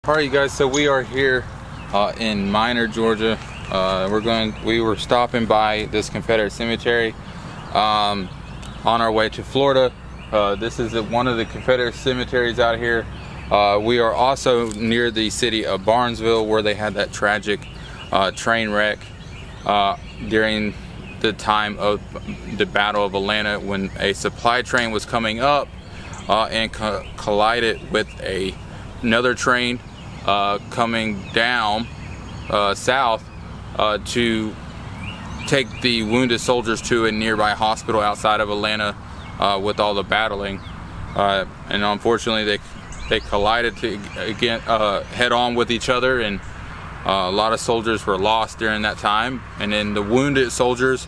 Alright you guys, so we are here in Minor, Georgia. We were stopping by this Confederate cemetery on our way to Florida. This is one of the Confederate cemeteries out here. We are also near the city of Barnesville, where they had that tragic train wreck during the time of the Battle of Atlanta, when a supply train was coming up and collided with another train coming down south to take the wounded soldiers to a nearby hospital outside of Atlanta with all the battling, and unfortunately they collided again head on with each other, and a lot of soldiers were lost during that time. And then the wounded soldiers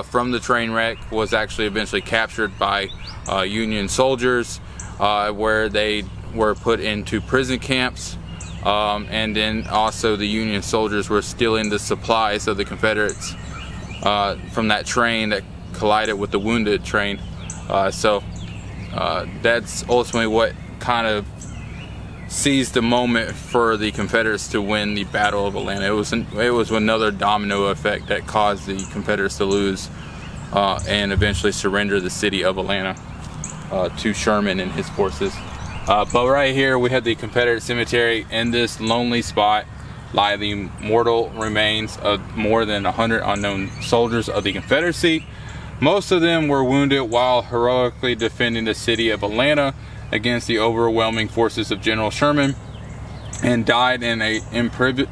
from the train wreck was actually eventually captured by Union soldiers, where they were put into prison camps. And then also the Union soldiers were stealing the supplies of the Confederates from that train that collided with the wounded train. So that's ultimately what kind of seized the moment for the Confederates to win the Battle of Atlanta. It was another domino effect that caused the Confederates to lose and eventually surrender the city of Atlanta to Sherman and his forces. But right here we have the Confederate cemetery. In this lonely spot lie the mortal remains of more than 100 unknown soldiers of the Confederacy. Most of them were wounded while heroically defending the city of Atlanta against the overwhelming forces of General Sherman, and died in a improvised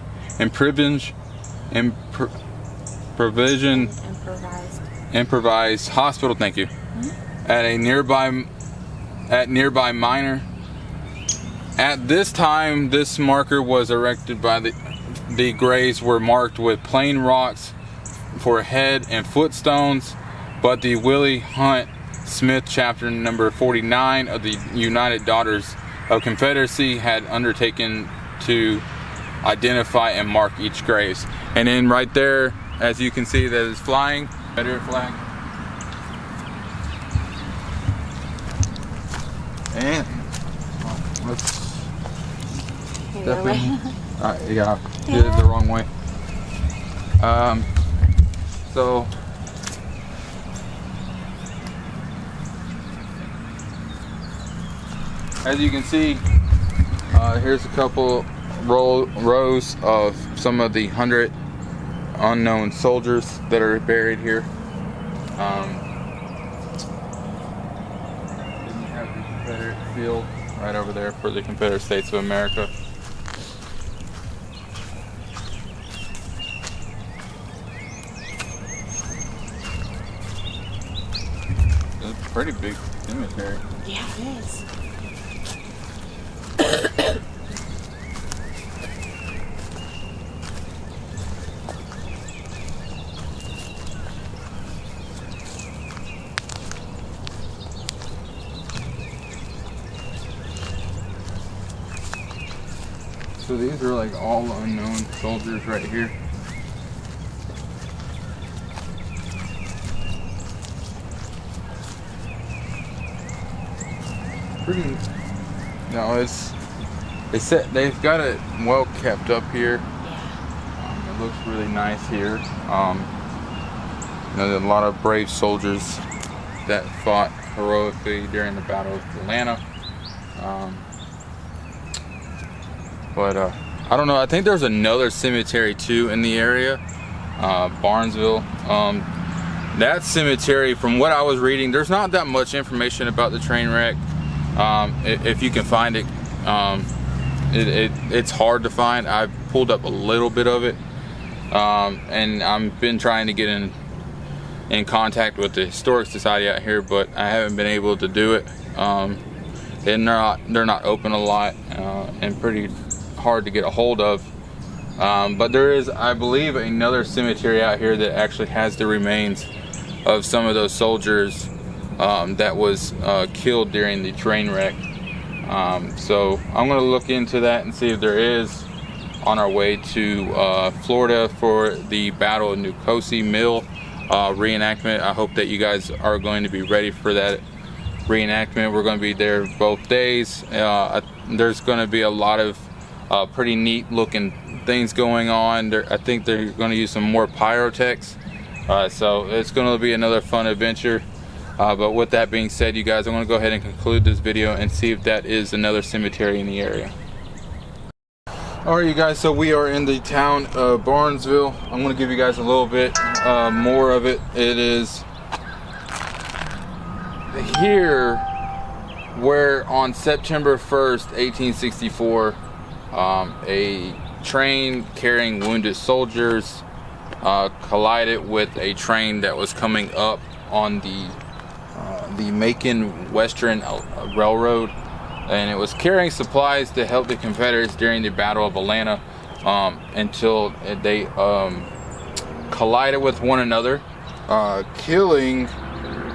hospital. Thank you. At nearby Minor. At this time, this marker was erected by the graves were marked with plain rocks for head and foot stones, but the Willie Hunt Smith chapter number 49 of the United Daughters of Confederacy had undertaken to identify and mark each graves. And then right there, as you can see, that is flying Confederate flag. And let's definitely, yeah, did it the wrong way. So as you can see, here's a couple rows of some of the 100 unknown soldiers that are buried here. Then you have the Confederate field right over there for the Confederate States of America. It's a pretty big cemetery. Yeah, it is. So these are like all unknown soldiers right here. Pretty. No, they've got it well kept up here. Yeah. It looks really nice here. There's a lot of brave soldiers that fought heroically during the Battle of Atlanta. But I don't know, I think there's another cemetery too in the area, Barnesville. That cemetery, from what I was reading, there's not that much information about the train wreck. If you can find it, it's hard to find. I've pulled up a little bit of it, and I've been trying to get in contact with the Historic Society out here, but I haven't been able to do it. And they're not open a lot, and pretty hard to get a hold of. But there is, I believe, another cemetery out here that actually has the remains of some of those soldiers that was killed during the train wreck. So I'm going to look into that and see if there is, on our way to Florida for the Battle of Nicosia Mill reenactment. I hope that you guys are going to be ready for that reenactment. We're going to be there both days. There's going to be a lot of Pretty neat looking things going on. I think they're going to use some more pyrotechs. So it's going to be another fun adventure. But with that being said, you guys, I'm going to go ahead and conclude this video and see if that is another cemetery in the area. Alright, you guys, so we are in the town of Barnesville. I'm going to give you guys a little bit more of it. It is here where on September 1st, 1864, a train carrying wounded soldiers collided with a train that was coming up on the Macon Western Railroad, and it was carrying supplies to help the Confederates during the Battle of Atlanta, until they collided with one another, killing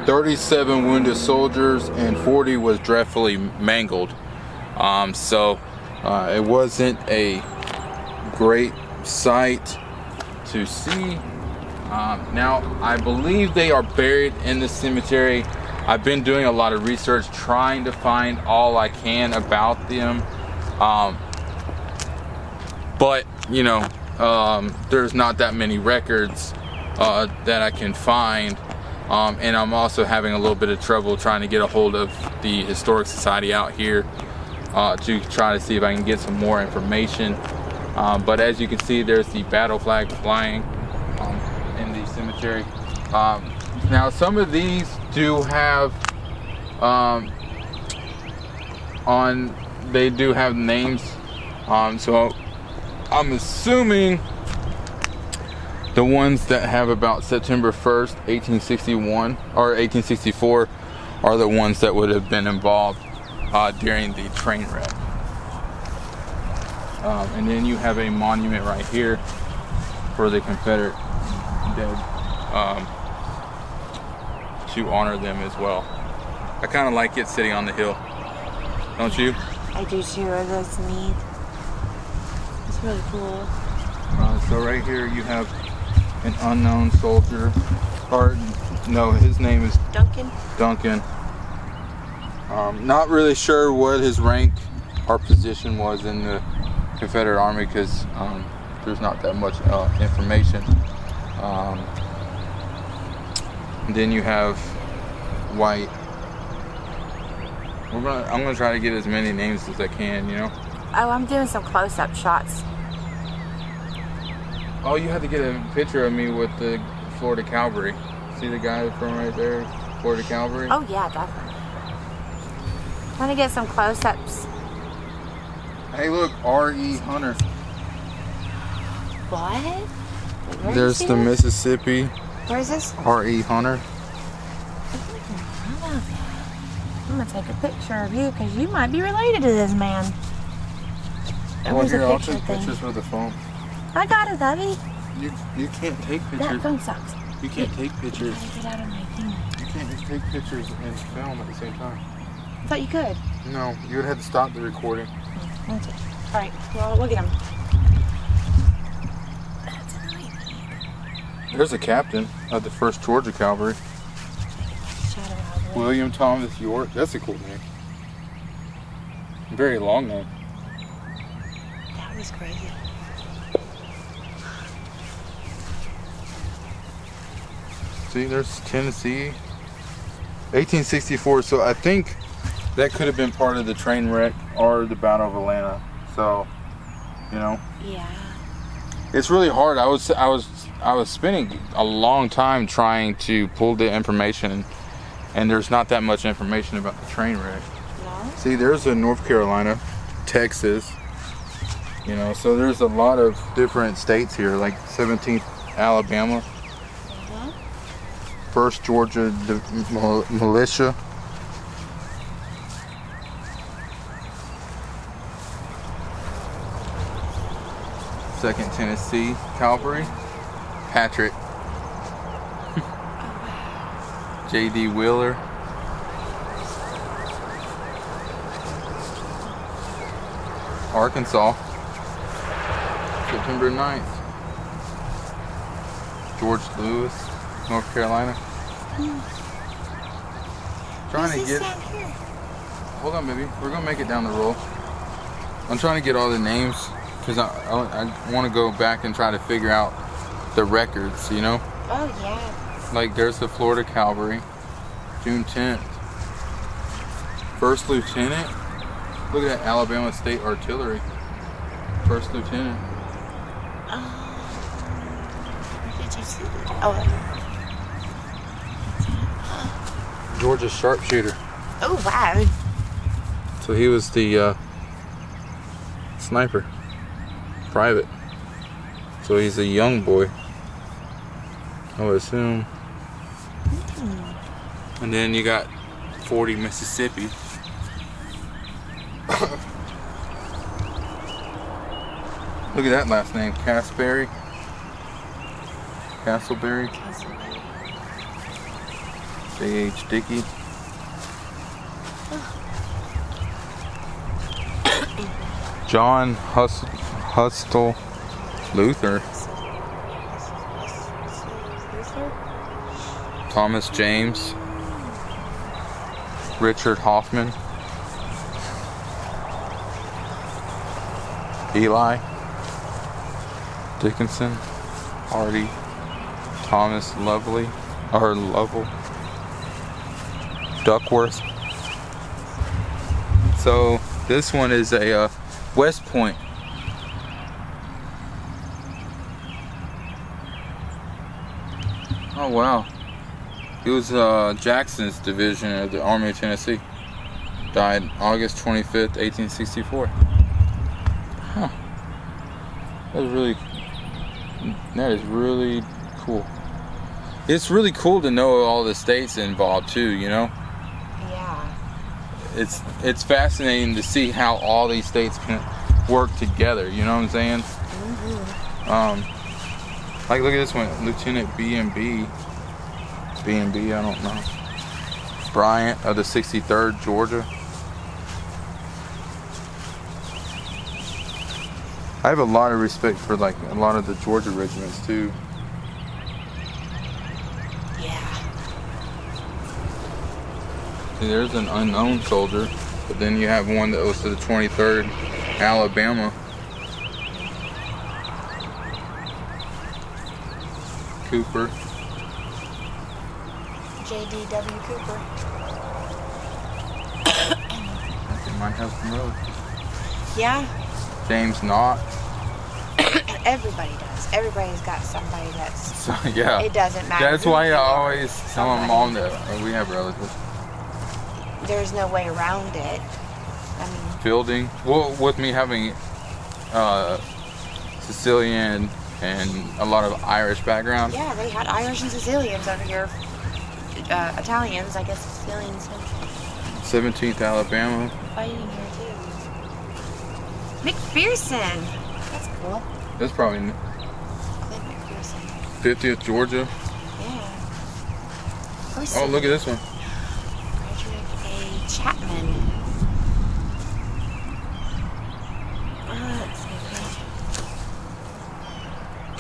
37 wounded soldiers and 40 was dreadfully mangled. So it wasn't a great sight to see. Now I believe they are buried in the cemetery. I've been doing a lot of research trying to find all I can about them, but you know, there's not that many records that I can find, and I'm also having a little bit of trouble trying to get a hold of the Historic Society out here to try to see if I can get some more information. But as you can see, there's the battle flag flying in the cemetery. Now some of these do have they do have names, so I'm assuming the ones that have about September 1st, 1861 or 1864 are the ones that would have been involved during the train wreck. And then you have a monument right here for the Confederate dead, to honor them as well. I kind of like it sitting on the hill, don't you? I do too. It looks neat. It's really cool. So right here you have an unknown soldier, or no, his name is Duncan. Not really sure what his rank or position was in the Confederate Army, because there's not that much information. And then you have White. I'm gonna try to get as many names as I can, you know. Oh, I'm doing some close-up shots. Oh, you had to get a picture of me with the Florida Cavalry. See the guy from right there, Florida Cavalry? Oh yeah, definitely. Want to get some close-ups? Hey, look, R.E. Hunter. What? Wait, where There's you see the this? Mississippi. Where is this? R.E. Hunter. I'm gonna take a picture of you because you might be related to this man. Well, Where's here, the I'll picture take thing? pictures with the phone. I got it, Abby. You can't take That pictures. phone sucks. You can't take pictures. Gotta get out of my thing. You can't just take pictures and film at the same time. I thought you could. No, you would have to stop the recording. All right, well, look at him. That's really neat. There's a captain of the 1st Georgia Cavalry, Shadow Cavalry. William Thomas York. That's a cool name. Very long name. That was crazy. See, there's Tennessee. 1864, so I think that could have been part of the train wreck or the Battle of Atlanta. So, you know. Yeah. It's really hard. I was spending a long time trying to pull the information, and there's not that much information about the train wreck. No? See, there's a North Carolina, Texas, you know, so there's a lot of different states here, like 17th Alabama, 1st Georgia Militia. Second Tennessee Cavalry, Patrick, J.D. Wheeler, Arkansas, September 9th, George Lewis, North Carolina. Trying to get. Hold on, baby. We're gonna make it down the roll. I'm trying to get all the names because I want to go back and try to figure out the records, you know? Oh, yeah. Like there's the Florida Cavalry, June 10th. First Lieutenant. Look at that, Alabama State Artillery. First Lieutenant. Where did you see that? Oh, Georgia Sharpshooter. oh wow. So he was the sniper, private. So he's a young boy, I would assume. And then you got 40 Mississippi. Look at that last name, Castleberry. Castleberry. J.H. Dickey. John Hustle Luther. Thomas James. Richard Hoffman. Eli Dickinson. Hardy. Thomas Lovell. Duckworth. So this one is a West Point. Oh wow. He was Jackson's division of the Army of Tennessee. Died August 25th, 1864. Huh. That is really cool. It's really cool to know all the states involved too, you know? Yeah. It's fascinating to see how all these states can work together, you know what I'm saying? Mm-hmm. Like look at this one, Lieutenant B&B, I don't know. Bryant of the 63rd Georgia. I have a lot of respect for like a lot of the Georgia regiments too. Yeah. See, there's an unknown soldier, but then you have one that was to the 23rd Alabama. Cooper. J.D.W. Cooper. I think might have some relatives. Yeah. James Knott. Everybody does. Everybody's got somebody that's. So, yeah. It doesn't matter. That's why I always tell my mom that we have relatives. There's no way around it. I mean. Fielding. Well, with me having Sicilian and a lot of Irish background. Yeah, they had Irish and Sicilians over here. Italians, I guess Sicilians. 17th Alabama. Fighting here too. McPherson. That's cool. That's probably Clint McPherson. 50th Georgia. Yeah. Oh, look at this one. Frederick A. Chapman. Let's see.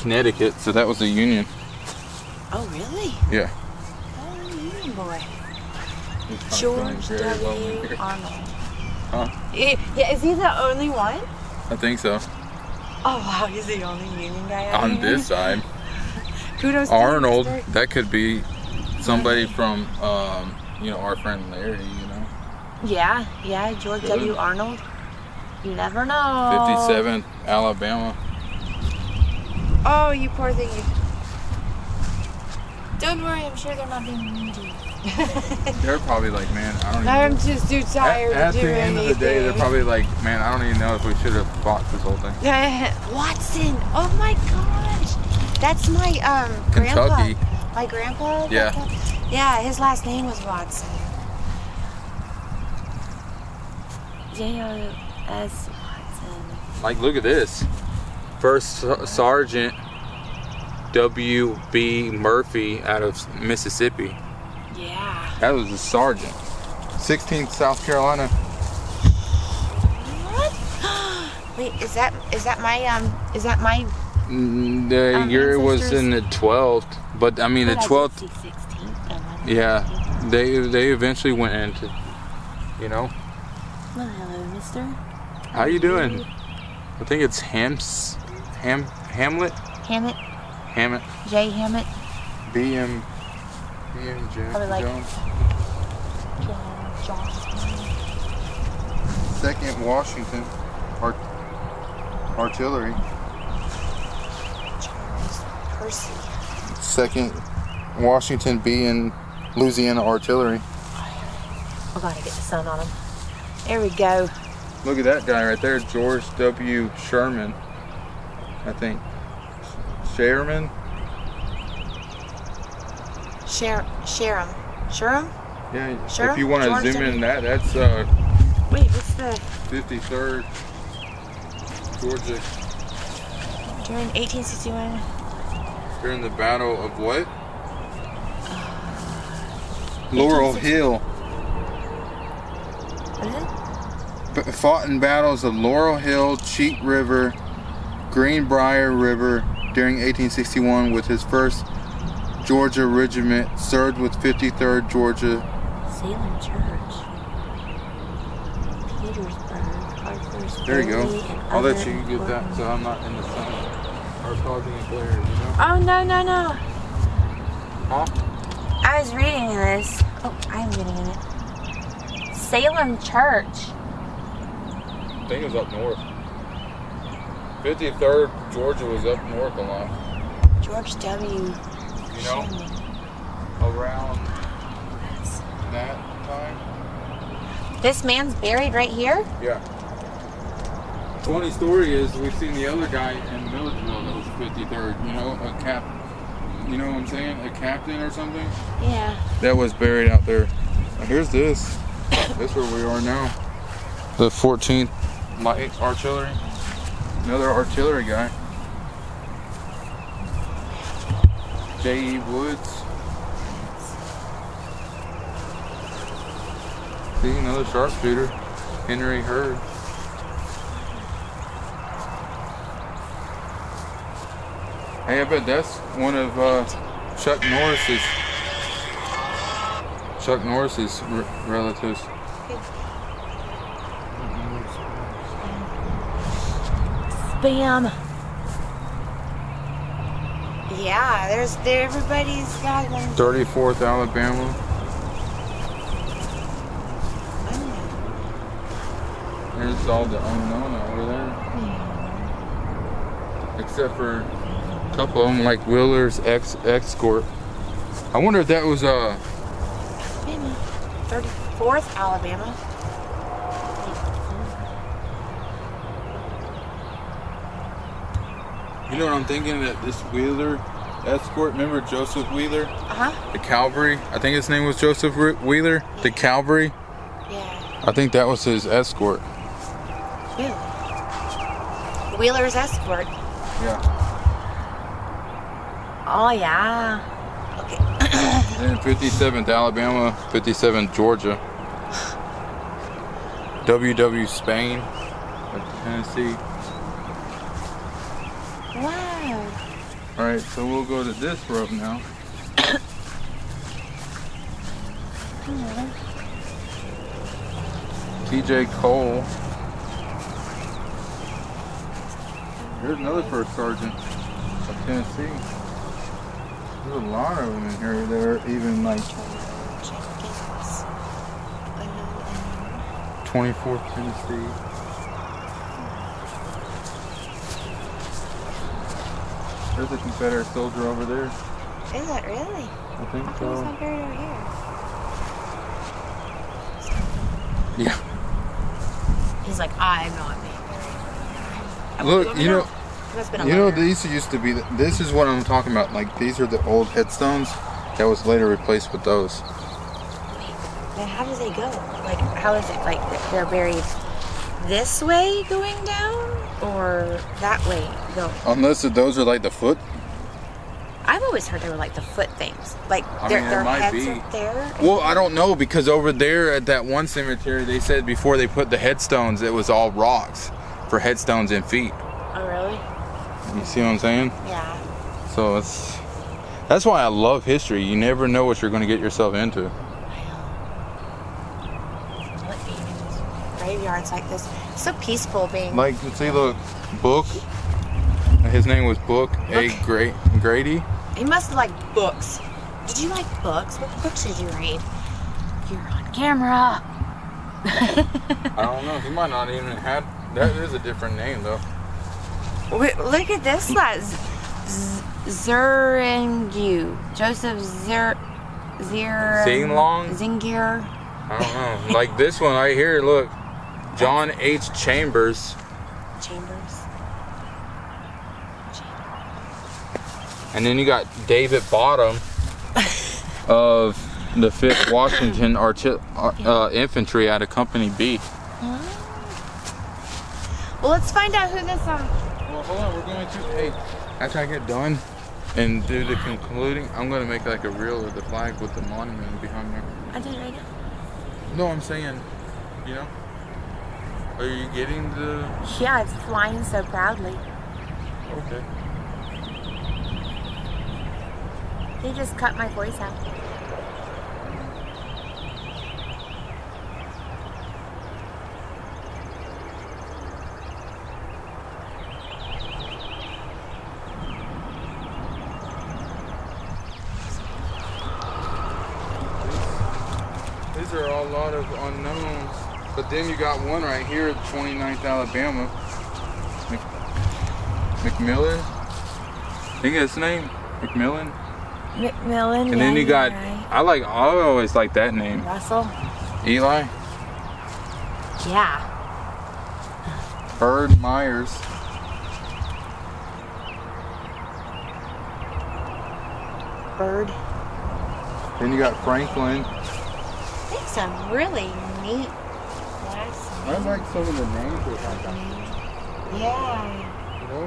Connecticut. So that was the Union. Oh, really? Yeah. Oh, Union boy. George W. Arnold. Huh? Yeah, is he the only one? I think so. Oh wow, he's the only Union guy out On here. this side. Kudos to Arnold, you, Mr. that could be somebody from, our friend Larry, you know. Yeah, George Good. W. Arnold. You never know. 57th Alabama. Oh, you poor thing. Don't worry, I'm sure they're not being mean to you. They're probably like, man, I don't even I'm know. just too tired At to do the end anything. of the day, they're probably like, man, I don't even know if we should have fought this whole thing. Watson. Oh my gosh. That's my Kentucky. grandpa. My grandpa? Yeah. Yeah, his last name was Watson. J.O.S. Watson. Like, look at this. First Sergeant W.B. Murphy out of Mississippi. Yeah. That was a sergeant. 16th South Carolina. What? Wait, is that my The year was ancestors? in the 12th, but I mean the 12th. 16th. Yeah, they eventually went into, Well, hello, mister. How you doing? I think it's Hamlet. Hammett. Hammett. J. Hammett. BM Probably like Jones. Jones. 2nd Washington Artillery. Charles Percy. 2nd Washington B and Louisiana Artillery. I gotta get the sun on him. There we go. Look at that guy right there, George W. Sherman. I think. Sherman? Sherham. Yeah, Sure. if you want to George zoom W. in, that's Wait, what's the 53rd Georgia during 1861? during the Battle of what? Laurel Hill. What is it? Fought in battles of Laurel Hill, Cheat River, Greenbrier River during 1861 with his 1st Georgia Regiment, served with 53rd Georgia. Salem Church. Petersburg. Harper's There you go. Ferry, and I'll let other you get that so I'm not in the sun or causing a glare, you know? Oh, no. Huh? I was reading this. Oh, I'm getting in it. Salem Church. I think it was up north. 53rd Georgia was up north a lot. George W. You know, Sherman. around that time. This man's buried right here? Yeah. Funny story is we've seen the other guy in Milledgeville that was 53rd. You know, a cap. You know what I'm saying? A captain or something. Yeah. That was buried out there. Here's this. That's where we are now. The 14th Light Artillery. Another artillery guy. J.E. Woods. See, another sharpshooter. Henry Hurd. Hey, I bet that's one of Chuck Norris's relatives. Spam. Yeah, everybody's got one. 34th Alabama. There's all the unknown over there. Except for a couple of them, like Wheeler's Escort. I wonder if that was 34th Alabama. You know what I'm thinking? That this Wheeler Escort, remember Joseph Wheeler? Uh-huh. The cavalry. I think his name was Joseph Wheeler. The cavalry. Yeah. I think that was his escort. Really? Wheeler's Escort. Yeah. Oh, yeah. Okay. Then 57th Alabama, 57th Georgia. W.W. Spain of Tennessee. Wow. Alright, so we'll go to this road now. T.J. Cole. Here's another first sergeant of Tennessee. There's a lot of them in here that are even like 24th Tennessee. There's a Confederate soldier over there. Is that really? I think He's so. not buried over here. Yeah. He's like, I'm not being buried. Look, you know, That's been a you know, letter. these used to be. This is what I'm talking about. Like these are the old headstones that was later replaced with those. Wait, then how does they go? Like, how is it? Like, they're buried this way going down, or that way going? Unless those are like the foot. I've always heard they were like the foot things. Like, I their mean, it might heads be. are there. Well, I don't know because over there at that one cemetery, they said before they put the headstones, it was all rocks for headstones and feet. Oh, really? You see what I'm saying? Yeah. So that's why I love history. You never know what you're going to get yourself into. What is gravy? graveyards like this. It's so peaceful being. Like, see, look, Book. His name was Book. Grady. He must have liked books. Did you like books? What books did you read? You're on camera. I don't know. He might not even have. That is a different name though. Wait, look at this lad. Zeringu. Joseph Zingir. I don't know. Like this one right here, look. John H. Chambers. And then you got David Bottom of the 5th Washington Infantry out of Company B. Well, let's find out who this Well, hold on. We're going to. Hey, after I get done and do the concluding, I'm going to make like a reel of the flag with the monument behind there. I did right now. No, I'm saying, you know. Are you getting the? Yeah, it's flying so proudly. Okay. They just cut my voice out. These are all a lot of unknowns. But then you got one right here at 29th Alabama. McMillan? I think that's his name. McMillan? McMillan. And then you got, right. I always like that name. Russell. Eli? Yeah. Bird Myers. Bird. Then you got Franklin. There's some really neat last I like some of the names they had down there. Yeah. You know?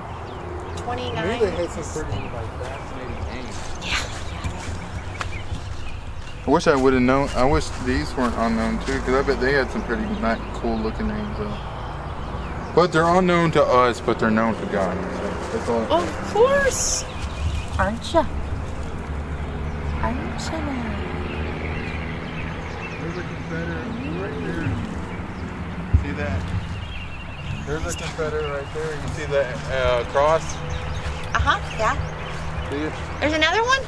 29. Maybe they had some pretty like fascinating names. Yeah. I wish I would have known. I wish these weren't unknown too, because I bet they had some pretty cool looking names though. But they're unknown to us, but they're known to God. So that's all. Of course. Aren't ya? Aren't ya now? There's a Confederate right there. See that? There's a Confederate right there. You see that cross? Yeah. See it? There's another one?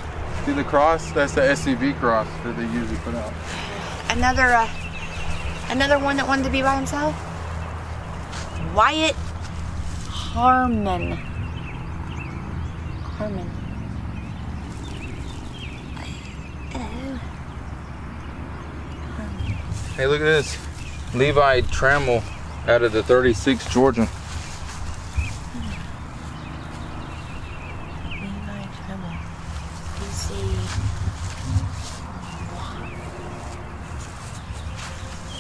See the cross? That's the SCV cross that they usually put out. Another one that wanted to be by himself? Wyatt Harmon. Harmon. Hey, look at this. Levi Trammell out of the 36th Georgia. Levi Trammell. PC.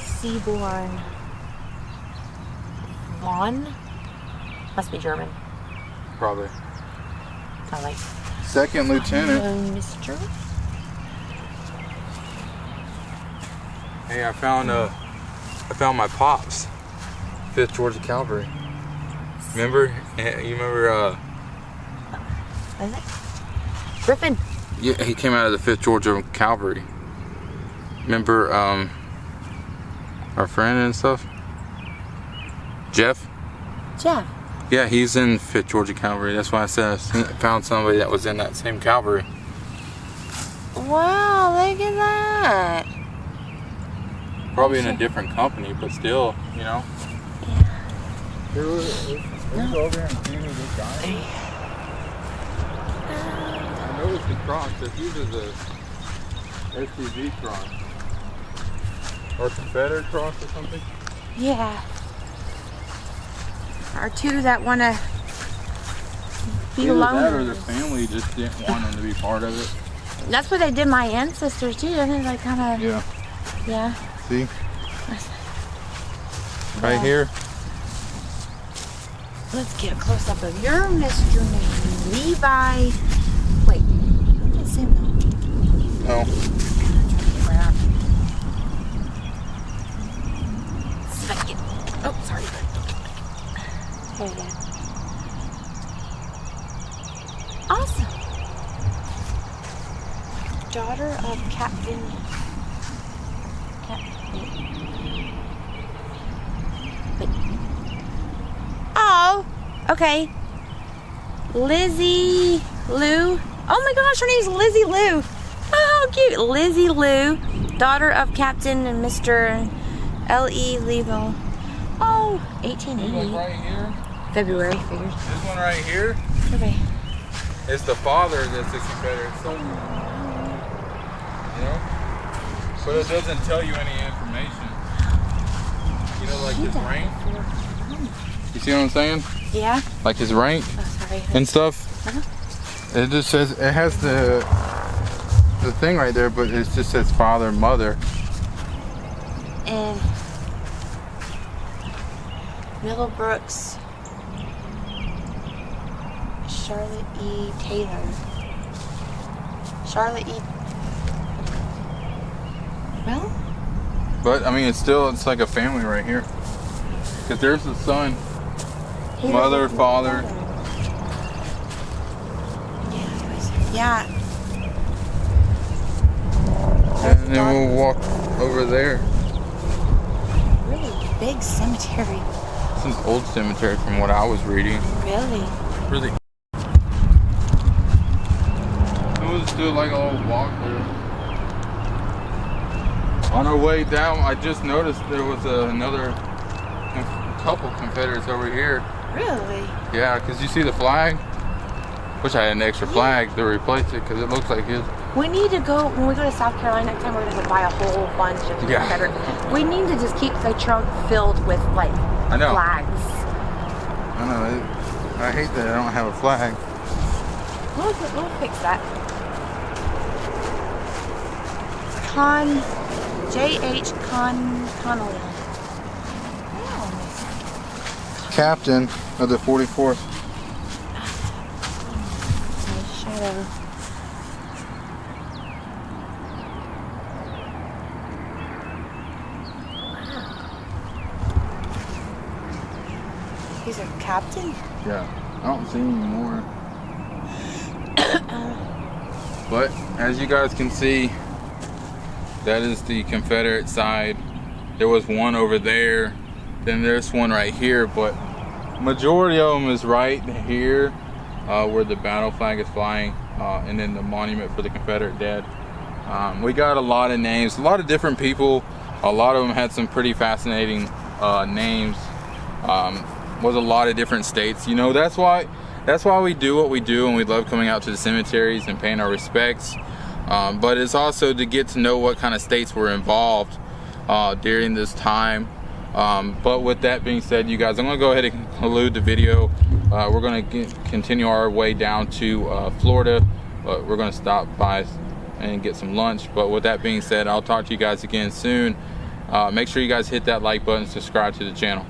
Seaborn. Vaughn? Must be German. Probably. I like. Second lieutenant. Mr. Hey, I found my pops. 5th Georgia Cavalry. Remember? You remember? Is it? Griffin. Yeah, he came out of the 5th Georgia Cavalry. Remember? Our friend and stuff. Jeff. Yeah. Yeah, he's in 5th Georgia Cavalry. That's why I said I found somebody that was in that same cavalry. Wow, look at that. Probably in a different company, but still, you know. Yeah. Let's go over and see who this guy is. I know it's the cross. That's usually the SCV cross. Or Confederate cross or something. Yeah. Or two that want to be Either alone. that or their family just didn't want them to be part of it. That's what they did my ancestors too, didn't it? Like kind of. Yeah. Yeah. See? Right here. Let's get a close up of your Mr. Name. Levi. Wait. That's him though. No. Second. Oh, sorry. There you go. Awesome. Daughter of Captain. Okay. Lizzie Lou. Oh my gosh, her name's Lizzie Lou. Oh, cute. Lizzie Lou, daughter of Captain and Mr. L.E. Levo. Oh, 1880. This one right here. February figures. This one right here. Okay. It's the father that's a Confederate soldier. You know? But it doesn't tell you any information. You know, like his rank. You see what I'm saying? Yeah. Like his rank sorry. and stuff. It just says, it has the thing right there, but it just says father, mother. And Middlebrooks, Charlotte E. Taylor. Charlotte E. Well? But I mean, it's like a family right here. Because there's the son, mother, father. Yeah. And then we'll walk over there. Really big cemetery. This is old cemetery from what I was reading. Really? Really. We'll just do like a little walk there. On our way down, I just noticed there was another couple Confederates over here. Really? Yeah, because you see the flag? Wish I had an extra flag to replace it because it looks like his. We need to go, when we go to South Carolina next time, we're going to buy a whole bunch of Confederate. We need to just keep the trunk filled with like flags. I know. I hate that I don't have a flag. We'll fix that. J.H. Connolly. Captain of the 44th. Shadow. He's a captain? Yeah. I don't see any more. But as you guys can see, that is the Confederate side. There was one over there, then there's one right here, but majority of them is right here where the battle flag is flying, and then the monument for the Confederate dead. We got a lot of names, a lot of different people. A lot of them had some pretty fascinating names. Was a lot of different states. You know, that's why we do what we do, and we love coming out to the cemeteries and paying our respects. But it's also to get to know what kind of states were involved during this time. But with that being said, you guys, I'm gonna go ahead and conclude the video. We're gonna continue our way down to Florida, but we're gonna stop by and get some lunch. But with that being said, I'll talk to you guys again soon. Make sure you guys hit that like button, subscribe to the channel.